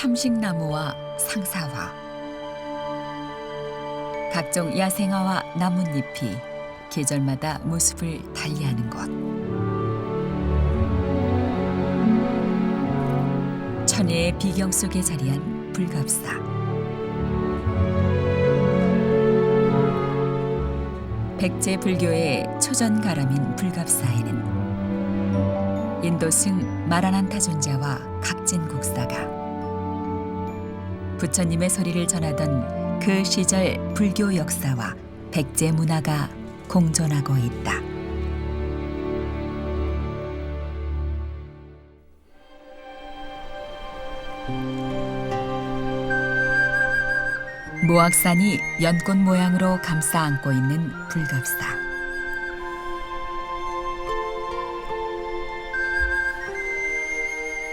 삼식나무와 상사화, 각종 야생화와 나뭇잎이 계절마다 모습을 달리하는 곳. 천혜의 비경 속에 자리한 불갑사. 백제 불교의 초전 가람인 불갑사에는 인도승 마라난타 존자와 각진 국사가 부처님의 소리를 전하던 그 시절 불교 역사와 백제 문화가 공존하고 있다. 무악산이 연꽃 모양으로 감싸 안고 있는 불갑사.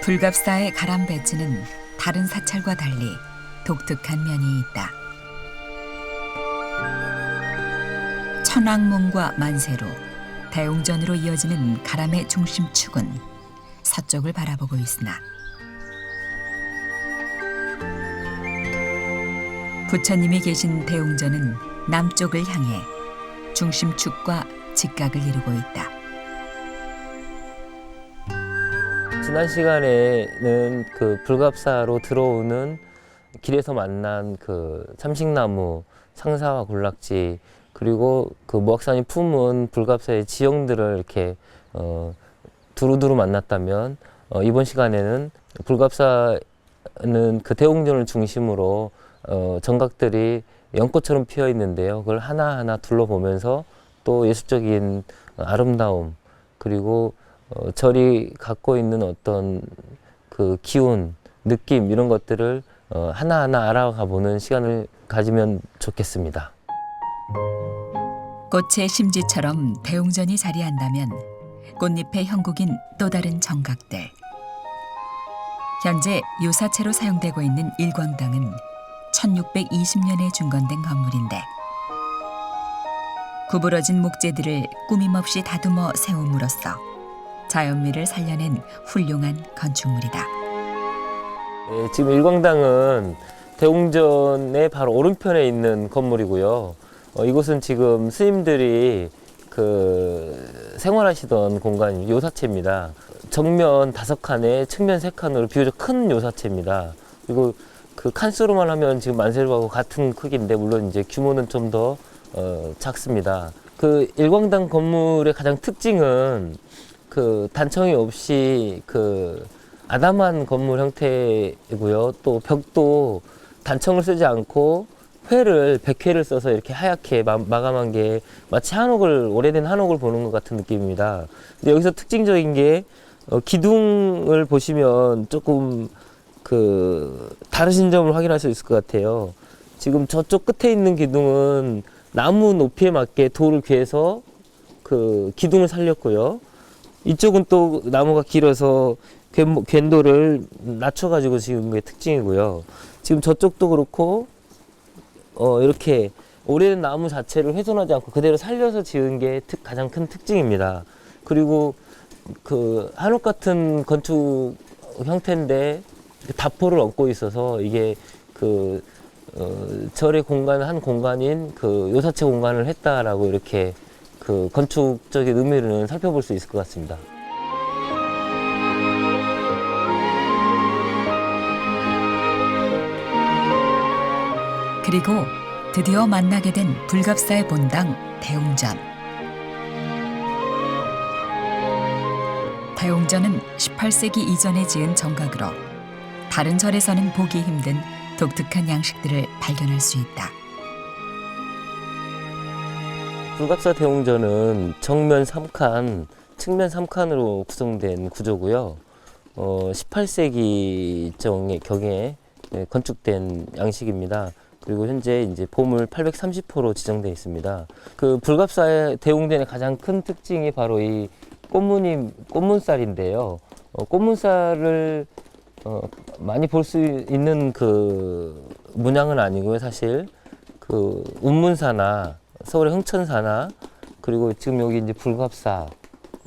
불갑사의 가람 배치는 다른 사찰과 달리 독특한 면이 있다. 천왕문과 만세로 대웅전으로 이어지는 가람의 중심축은 서쪽을 바라보고 있으나 부처님이 계신 대웅전은 남쪽을 향해 중심축과 직각을 이루고 있다. 지난 시간에는 그 불갑사로 들어오는 길에서 만난 그 삼식나무, 상사와 군락지, 그리고 그 무악산이 품은 불갑사의 지형들을 이렇게 두루두루 만났다면 이번 시간에는 불갑사는 그 대웅전을 중심으로 정각들이 연꽃처럼 피어 있는데요. 그걸 하나하나 둘러보면서 또 예술적인 아름다움, 그리고 절이 갖고 있는 어떤 그 기운, 느낌 이런 것들을 하나하나 알아가 보는 시간을 가지면 좋겠습니다. 꽃의 심지처럼 대웅전이 자리한다면 꽃잎의 형국인 또 다른 정각들. 현재 요사체로 사용되고 있는 일광당은 1620년에 준건된 건물인데 구부러진 목재들을 꾸밈없이 다듬어 세움으로써 자연미를 살려낸 훌륭한 건축물이다. 네, 지금 일광당은 대웅전의 바로 오른편에 있는 건물이고요. 이곳은 지금 스님들이 그 생활하시던 공간이 요사체입니다. 정면 5칸에 측면 3칸으로 비교적 큰 요사체입니다. 그리고 그 칸수로만 하면 지금 만세로하고 같은 크기인데 물론 이제 규모는 좀 더 작습니다. 그 일광당 건물의 가장 특징은 그 단청이 없이 그 아담한 건물 형태이고요. 또 벽도 단청을 쓰지 않고 백회를 써서 이렇게 하얗게 마감한 게 마치 오래된 한옥을 보는 것 같은 느낌입니다. 근데 여기서 특징적인 게 기둥을 보시면 조금 그 다르신 점을 확인할 수 있을 것 같아요. 지금 저쪽 끝에 있는 기둥은 나무 높이에 맞게 돌을 괴해서 그 기둥을 살렸고요. 이쪽은 또 나무가 길어서 괸돌을 낮춰가지고 지은 게 특징이고요. 지금 저쪽도 그렇고 이렇게 오래된 나무 자체를 훼손하지 않고 그대로 살려서 지은 게 가장 큰 특징입니다. 그리고 그 한옥 같은 건축 형태인데 다포를 얹고 있어서 이게 그 절의 한 공간인 그 요사체 공간을 했다라고 이렇게 그 건축적인 의미를 살펴볼 수 있을 것 같습니다. 그리고 드디어 만나게 된 불갑사의 본당 대웅전. 대웅전은 18세기 이전에 지은 정각으로 다른 절에서는 보기 힘든 독특한 양식들을 발견할 수 있다. 불갑사 대웅전은 정면 3칸, 측면 3칸으로 구성된 구조고요. 18세기 경에 건축된 양식입니다. 그리고 현재 이제 보물 830호로 지정되어 있습니다. 그 불갑사의 대웅전의 가장 큰 특징이 바로 이 꽃문살인데요. 꽃문살을 많이 볼 수 있는 그 문양은 아니고요. 사실 그 운문사나 서울의 흥천사나 그리고 지금 여기 이제 불갑사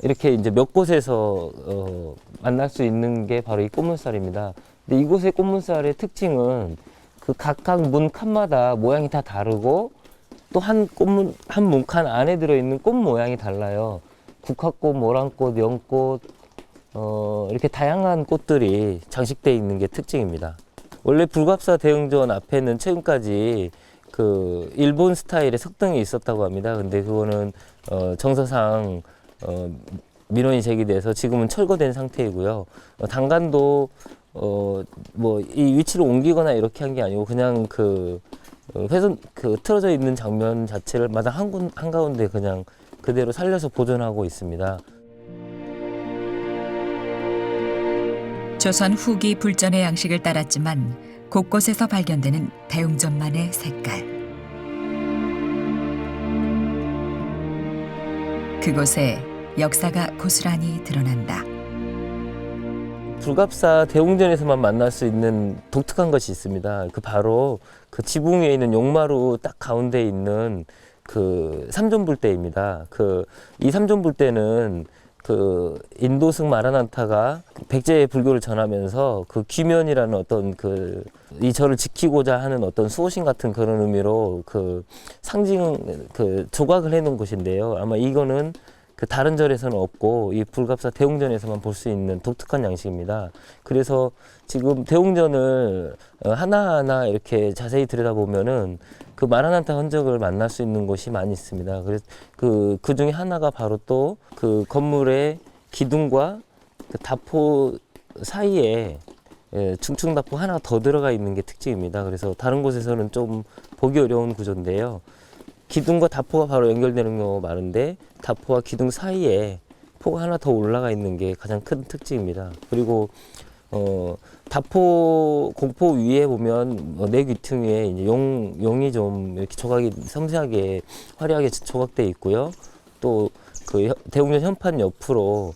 이렇게 이제 몇 곳에서 만날 수 있는 게 바로 이 꽃문살입니다. 근데 이곳의 꽃문살의 특징은 그 각각 문 칸마다 모양이 다 다르고 또 한 문칸 안에 들어있는 꽃 모양이 달라요. 국화꽃, 모란꽃, 연꽃, 이렇게 다양한 꽃들이 장식되어 있는 게 특징입니다. 원래 불갑사 대웅전 앞에는 최근까지 그 일본 스타일의 석등이 있었다고 합니다. 근데 그거는 정서상 민원이 제기돼서 지금은 철거된 상태이고요. 당간도 뭐 이 위치를 옮기거나 이렇게 한 게 아니고 그냥 그 훼손 그 틀어져 있는 장면 자체를 마당 한가운데 그냥 그대로 살려서 보존하고 있습니다. 조선 후기 불전의 양식을 따랐지만 곳곳에서 발견되는 대웅전만의 색깔. 그곳에 역사가 고스란히 드러난다. 불갑사 대웅전에서만 만날 수 있는 독특한 것이 있습니다. 그 바로 그 지붕 위에 있는 용마루 딱 가운데 있는 그 삼존불대입니다. 이 삼존불대는 그 인도승 마라난타가 백제 불교를 전하면서 그 귀면이라는 어떤 이 절을 지키고자 하는 어떤 수호신 같은 그런 의미로 그 상징 조각을 해놓은 곳인데요. 아마 이거는 그 다른 절에서는 없고 이 불갑사 대웅전에서만 볼 수 있는 독특한 양식입니다. 그래서 지금 대웅전을 하나하나 이렇게 자세히 들여다보면은 그 마라난타 흔적을 만날 수 있는 곳이 많이 있습니다. 그래서 그 중에 하나가 바로 또 그 건물의 기둥과 그 다포 사이에 중층다포 하나 더 들어가 있는 게 특징입니다. 그래서 다른 곳에서는 좀 보기 어려운 구조인데요. 기둥과 다포가 바로 연결되는 경우가 많은데 다포와 기둥 사이에 포가 하나 더 올라가 있는 게 가장 큰 특징입니다. 그리고 다포 공포 위에 보면 내 귀퉁 위에 이제 용이 좀 이렇게 조각이 섬세하게 화려하게 조각되어 있고요. 또 그 대웅전 현판 옆으로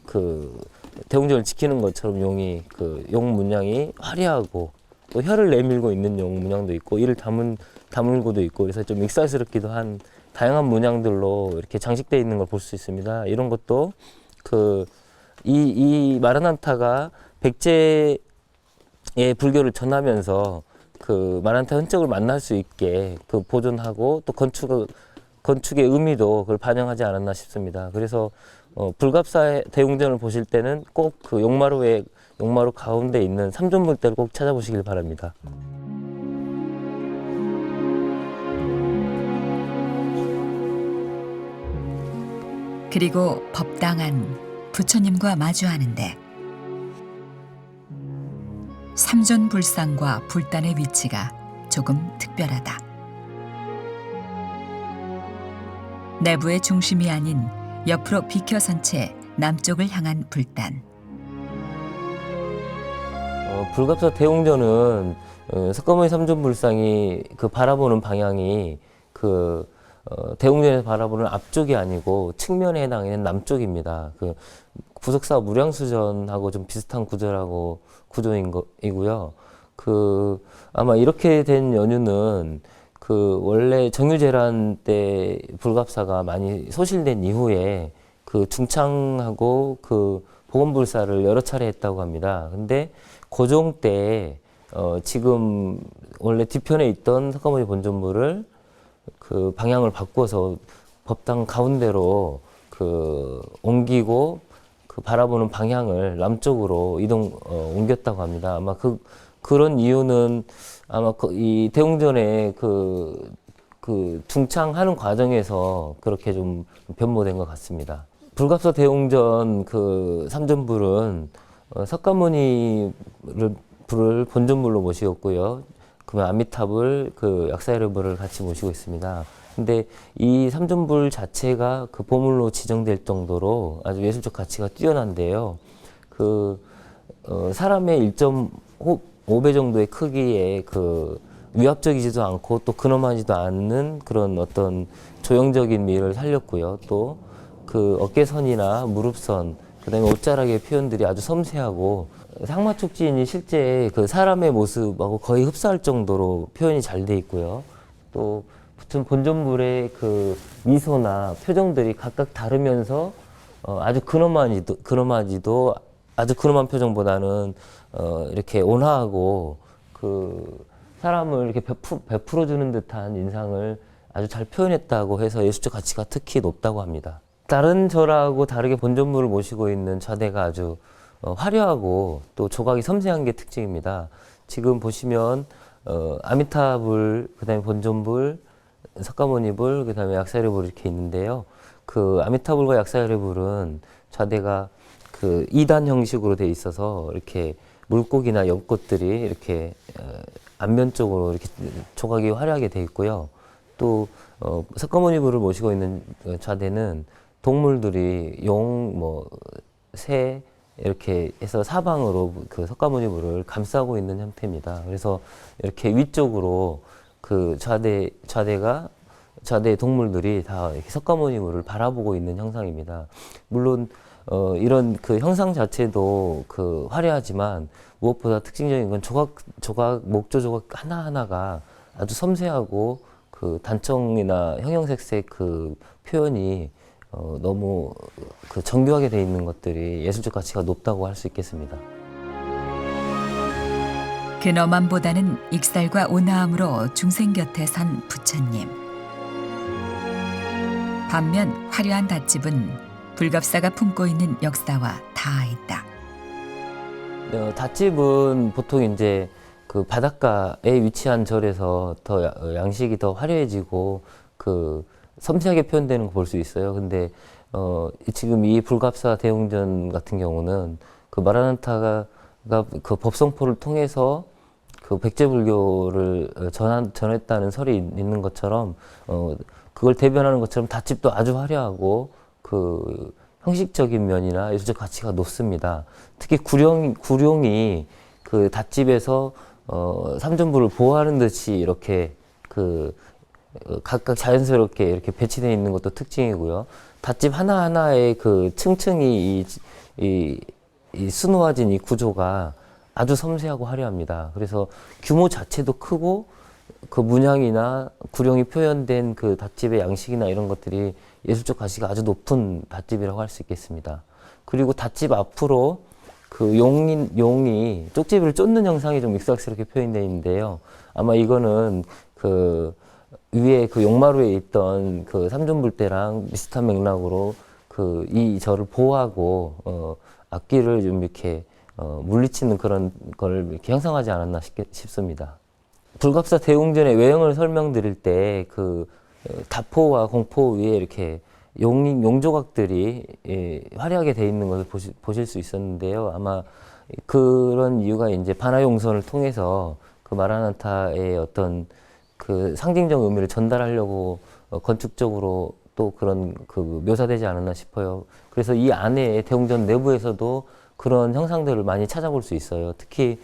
그 대웅전을 지키는 것처럼 용이 그 용 문양이 화려하고 또 혀를 내밀고 있는 용 문양도 있고 이를 다물고도 있고 그래서 좀 익살스럽기도 한 다양한 문양들로 이렇게 장식되어 있는 걸 볼 수 있습니다. 이런 것도 이 마라난타가 백제의 불교를 전하면서 그 마라난타 흔적을 만날 수 있게 그 보존하고 또 건축의 의미도 그걸 반영하지 않았나 싶습니다. 그래서 불갑사 대웅전을 보실 때는 꼭 그 용마루 가운데 있는 삼존불대를 꼭 찾아보시길 바랍니다. 그리고 법당한 부처님과 마주하는데 삼존불상과 불단의 위치가 조금 특별하다. 내부의 중심이 아닌 옆으로 비켜선 채 남쪽을 향한 불단. 불갑사 대웅전은 석가모니 삼존불상이 그 바라보는 방향이 대웅전에서 바라보는 앞쪽이 아니고 측면에 해당하는 남쪽입니다. 부석사 무량수전하고 좀 비슷한 구조이고요. 아마 이렇게 된 연유는 원래 정유재란 때 불갑사가 많이 소실된 이후에 중창하고 보건불사를 여러 차례 했다고 합니다. 근데 고종 때 지금 원래 뒤편에 있던 석가모니 본전물을 방향을 바꿔서 법당 가운데로 옮기고 바라보는 방향을 남쪽으로 옮겼다고 합니다. 아마 그런 이유는 아마 이 대웅전의 중창하는 과정에서 그렇게 좀 변모된 것 같습니다. 불갑사 대웅전 삼존불은 석가모니를 본전물로 모시었고요. 그러면 아미탑을 약사여러분을 같이 모시고 있습니다. 근데 이 삼존불 자체가 보물로 지정될 정도로 아주 예술적 가치가 뛰어난데요. 사람의 1.5배 정도의 크기의 위압적이지도 않고 또 근엄하지도 않는 그런 어떤 조형적인 미를 살렸고요. 또 어깨선이나 무릎선, 그다음에 옷자락의 표현들이 아주 섬세하고 상마촉진이 실제 사람의 모습하고 거의 흡사할 정도로 표현이 잘 돼 있고요. 또 붙은 본전물의 미소나 표정들이 각각 다르면서 아주 근엄하지도 아주 근엄한 표정보다는 이렇게 온화하고 그 사람을 이렇게 베풀어주는 듯한 인상을 아주 잘 표현했다고 해서 예술적 가치가 특히 높다고 합니다. 다른 절하고 다르게 본전물을 모시고 있는 좌대가 아주 화려하고 또 조각이 섬세한 게 특징입니다. 지금 보시면 아미타불, 그다음에 본전불, 석가모니불, 그다음에 약사리불 이렇게 있는데요. 그 아미타불과 약사리불은 좌대가 그 2단 형식으로 돼 있어서 이렇게 물고기나 엽꽃들이 이렇게 앞면 쪽으로 이렇게 조각이 화려하게 돼 있고요. 또 석가모니불을 모시고 있는 좌대는 동물들이 용, 뭐 새 이렇게 해서 사방으로 그 석가모니불을 감싸고 있는 형태입니다. 그래서 이렇게 위쪽으로 그 좌대의 동물들이 다 이렇게 석가모니불을 바라보고 있는 형상입니다. 물론 이런 그 형상 자체도 그 화려하지만 무엇보다 특징적인 건 목조 조각 하나하나가 아주 섬세하고 그 단청이나 형형색색 그 표현이 너무 그 정교하게 돼 있는 것들이 예술적 가치가 높다고 할 수 있겠습니다. 근엄함보다는 익살과 온화함으로 중생 곁에 선 부처님. 반면 화려한 닷집은 불갑사가 품고 있는 역사와 닿아있다. 닷집은 보통 이제 그 바닷가에 위치한 절에서 더 양식이 더 화려해지고 그 섬세하게 표현되는 거 볼 수 있어요. 근데 지금 이 불갑사 대웅전 같은 경우는 그 마라나타가 그 법성포를 통해서 그 백제불교를 전했다는 설이 있는 것처럼 그걸 대변하는 것처럼 닷집도 아주 화려하고 그 형식적인 면이나 예술적 가치가 높습니다. 특히 구룡이 그 닷집에서 삼전부를 보호하는 듯이 이렇게 그 각각 자연스럽게 이렇게 배치되어 있는 것도 특징이고요. 닷집 하나하나의 그 층층이 이 수놓아진 이 구조가 아주 섬세하고 화려합니다. 그래서 규모 자체도 크고 그 문양이나 구룡이 표현된 그 닷집의 양식이나 이런 것들이 예술적 가치가 아주 높은 닷집이라고 할 수 있겠습니다. 그리고 닷집 앞으로 그 용이 쪽제비를 쫓는 형상이 좀 익살스럽게 표현되어 있는데요. 아마 이거는 그 위에 그 용마루에 있던 그 삼존불대랑 비슷한 맥락으로 그 이 절을 보호하고 악기를 좀 이렇게 물리치는 그런 걸 이렇게 형상하지 않았나 싶습니다. 불갑사 대웅전의 외형을 설명드릴 때 그 다포와 공포 위에 이렇게 용조각들이 화려하게 돼 있는 것을 보실 수 있었는데요. 아마 그런 이유가 이제 반화용선을 통해서 그 마라나타의 어떤 그 상징적 의미를 전달하려고 건축적으로 또 그런 그 묘사되지 않았나 싶어요. 그래서 이 안에 대웅전 내부에서도 그런 형상들을 많이 찾아볼 수 있어요. 특히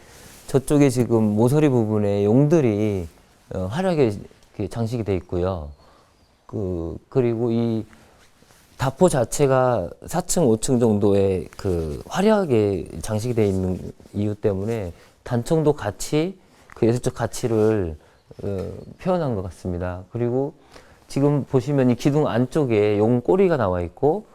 저쪽에 지금 모서리 부분에 용들이 화려하게 장식이 돼 있고요. 그리고 이 다포 자체가 4층, 5층 정도의 그 화려하게 장식이 돼 있는 이유 때문에 단청도 같이 그 예술적 가치를 표현한 것 같습니다. 그리고 지금 보시면 이 기둥 안쪽에 용 꼬리가 나와 있고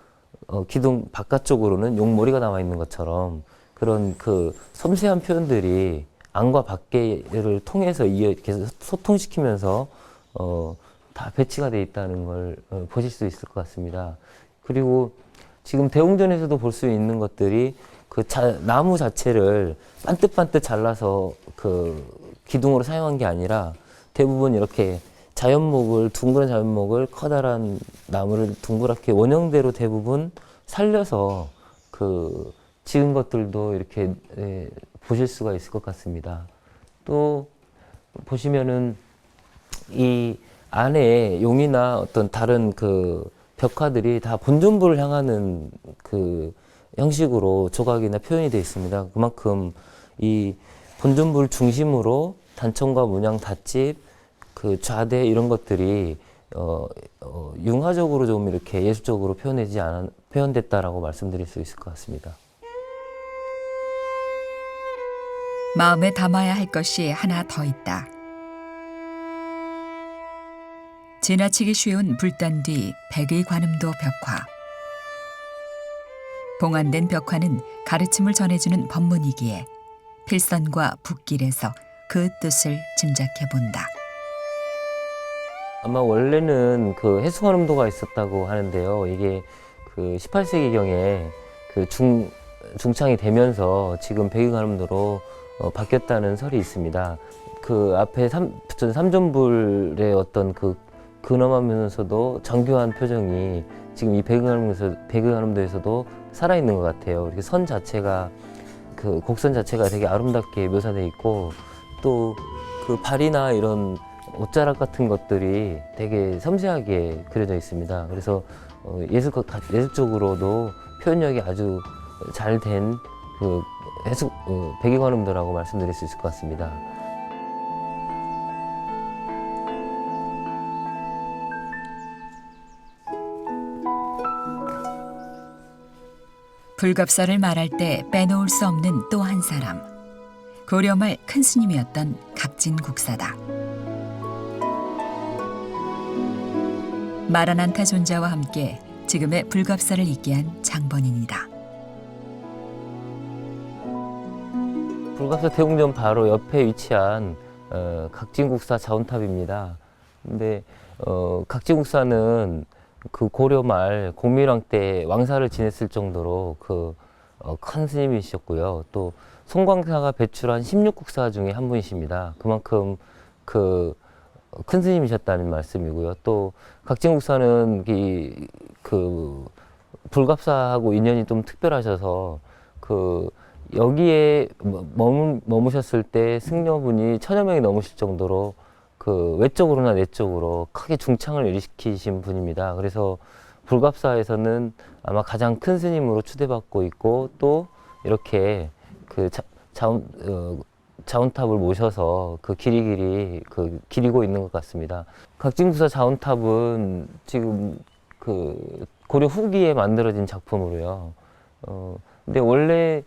기둥 바깥쪽으로는 용 머리가 나와 있는 것처럼 그런 그 섬세한 표현들이 안과 밖을 통해서 이렇게 소통시키면서 다 배치가 돼 있다는 걸 보실 수 있을 것 같습니다. 그리고 지금 대웅전에서도 볼 수 있는 것들이 그 나무 자체를 반듯반듯 잘라서 그 기둥으로 사용한 게 아니라 대부분 이렇게 둥그런 자연목을 커다란 나무를 둥그랗게 원형대로 대부분 살려서 그 지은 것들도 이렇게 보실 수가 있을 것 같습니다. 또 보시면은 이 안에 용이나 어떤 다른 그 벽화들이 다 본尊부를 향하는 그 형식으로 조각이나 표현이 되어 있습니다. 그만큼 이 본尊부를 중심으로 단청과 문양, 닷집, 그 좌대 이런 것들이 융화적으로 좀 이렇게 예술적으로 표현됐다라고 말씀드릴 수 있을 것 같습니다. 마음에 담아야 할 것이 하나 더 있다. 지나치기 쉬운 불단 뒤 백의 관음도 벽화. 봉안된 벽화는 가르침을 전해주는 법문이기에 필선과 붓길에서 그 뜻을 짐작해 본다. 아마 원래는 그 해수관음도가 있었다고 하는데요. 이게 그 18세기경에 그 중창이 되면서 지금 백의관음도로 바뀌었다는 설이 있습니다. 그 앞에 붙은 삼존불의 어떤 그 근엄하면서도 정교한 표정이 지금 이 백의관음도에서도 살아있는 것 같아요. 이렇게 선 자체가 그 곡선 자체가 되게 아름답게 묘사되어 있고 또 그 발이나 이런 옷자락 같은 것들이 되게 섬세하게 그려져 있습니다. 그래서 예술적으로도 표현력이 아주 잘 된 그 백의관음도라고 말씀드릴 수 있을 것 같습니다. 불갑사를 말할 때 빼놓을 수 없는 또 한 사람. 고려말 큰 스님이었던 각진국사다. 마라난타 존자와 함께 지금의 불갑사를 있게 한 장본인이다. 불갑사 대웅전 바로 옆에 위치한 각진국사 자원탑입니다. 근데 각진국사는 그 고려 말 공민왕 때 왕사를 지냈을 정도로 큰 스님이셨고요. 또 송광사가 배출한 16국사 중에 한 분이십니다. 그만큼 큰 스님이셨다는 말씀이고요. 또 각진국사는 불갑사하고 인연이 좀 특별하셔서 여기에 머무셨을 때 승려분이 1000여 명이 넘으실 정도로 외적으로나 내적으로 크게 중창을 일으키신 분입니다. 그래서 불갑사에서는 아마 가장 큰 스님으로 추대받고 있고 또 이렇게 자원탑을 모셔서 기리고 있는 것 같습니다. 각진국사 자원탑은 지금 고려 후기에 만들어진 작품으로요. 근데 원래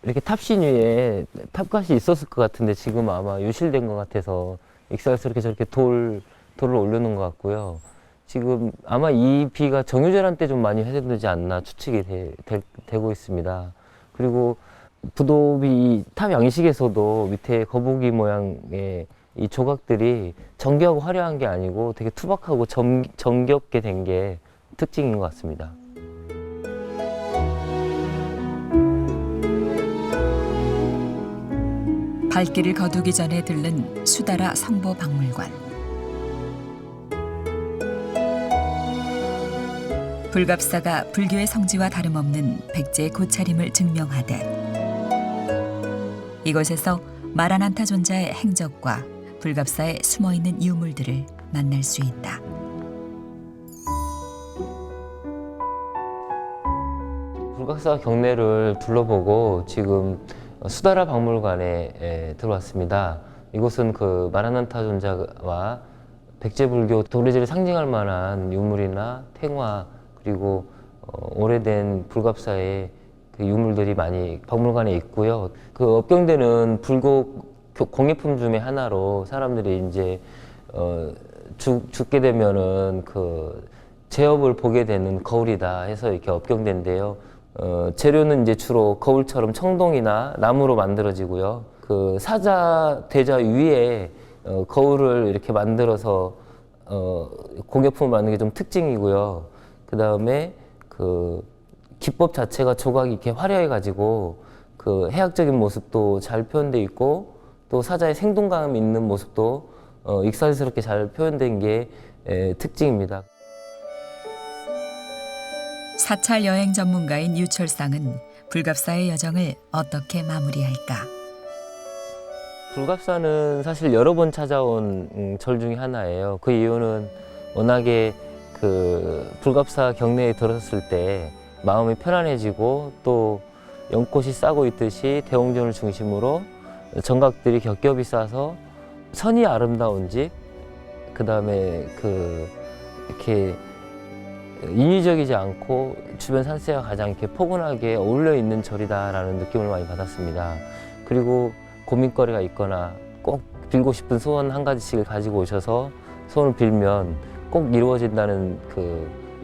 이렇게 탑신 위에 탑갓이 있었을 것 같은데 지금 아마 유실된 것 같아서 익살스럽게 저렇게 돌을 올려놓은 것 같고요. 지금 아마 이 비가 정유재란 때 좀 많이 회생되지 않나 추측이 되고 있습니다. 그리고 부도비 탑 양식에서도 밑에 거북이 모양의 이 조각들이 정교하고 화려한 게 아니고 되게 투박하고 정겹게 된 게 특징인 것 같습니다. 발길을 거두기 전에 들른 수다라 성보박물관. 불갑사가 불교의 성지와 다름없는 백제의 고차림을 증명하되 이곳에서 마라난타 존자의 행적과 불갑사에 숨어있는 유물들을 만날 수 있다. 불갑사 경내를 둘러보고 지금 수다라 박물관에 들어왔습니다. 이곳은 마라난타 존자와 백제불교 도래지를 상징할 만한 유물이나 탱화 그리고 오래된 불갑사의 유물들이 많이 박물관에 있고요. 업경대는 불교 공예품 중에 하나로 사람들이 이제 죽게 되면은 제업을 보게 되는 거울이다 해서 이렇게 업경대인데요. 재료는 이제 주로 거울처럼 청동이나 나무로 만들어지고요. 사자 대자 위에 거울을 이렇게 만들어서 공예품을 만드는 게 좀 특징이고요. 그 다음에 기법 자체가 조각이 이렇게 화려해 가지고 해학적인 모습도 잘 표현돼 있고 또 사자의 생동감 있는 모습도 익살스럽게 잘 표현된 게 특징입니다. 사찰 여행 전문가인 유철상은 불갑사의 여정을 어떻게 마무리할까? 불갑사는 사실 여러 번 찾아온 절 중에 하나예요. 그 이유는 워낙에 불갑사 경내에 들어섰을 때 마음이 편안해지고 또 연꽃이 싸고 있듯이 대웅전을 중심으로 정각들이 겹겹이 싸서 선이 아름다운 집, 그 다음에 이렇게 인위적이지 않고 주변 산세와 가장 이렇게 포근하게 어울려 있는 절이다라는 느낌을 많이 받았습니다. 그리고 고민거리가 있거나 꼭 빌고 싶은 소원 한 가지씩을 가지고 오셔서 소원을 빌면 꼭 이루어진다는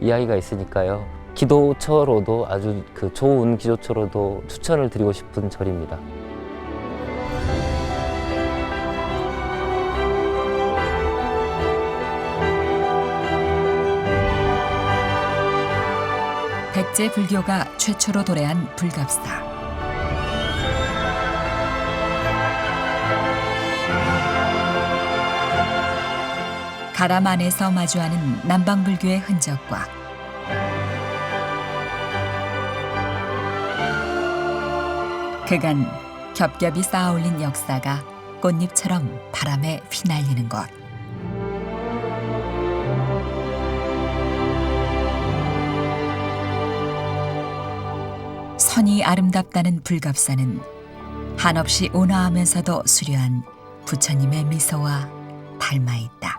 이야기가 있으니까요. 기도처로도 아주 좋은 기도처로도 추천을 드리고 싶은 절입니다. 백제 불교가 최초로 도래한 불갑사. 가람 안에서 마주하는 남방불교의 흔적과 그간 겹겹이 쌓아올린 역사가 꽃잎처럼 바람에 휘날리는 곳. 선이 아름답다는 불갑사는 한없이 온화하면서도 수려한 부처님의 미소와 닮아 있다.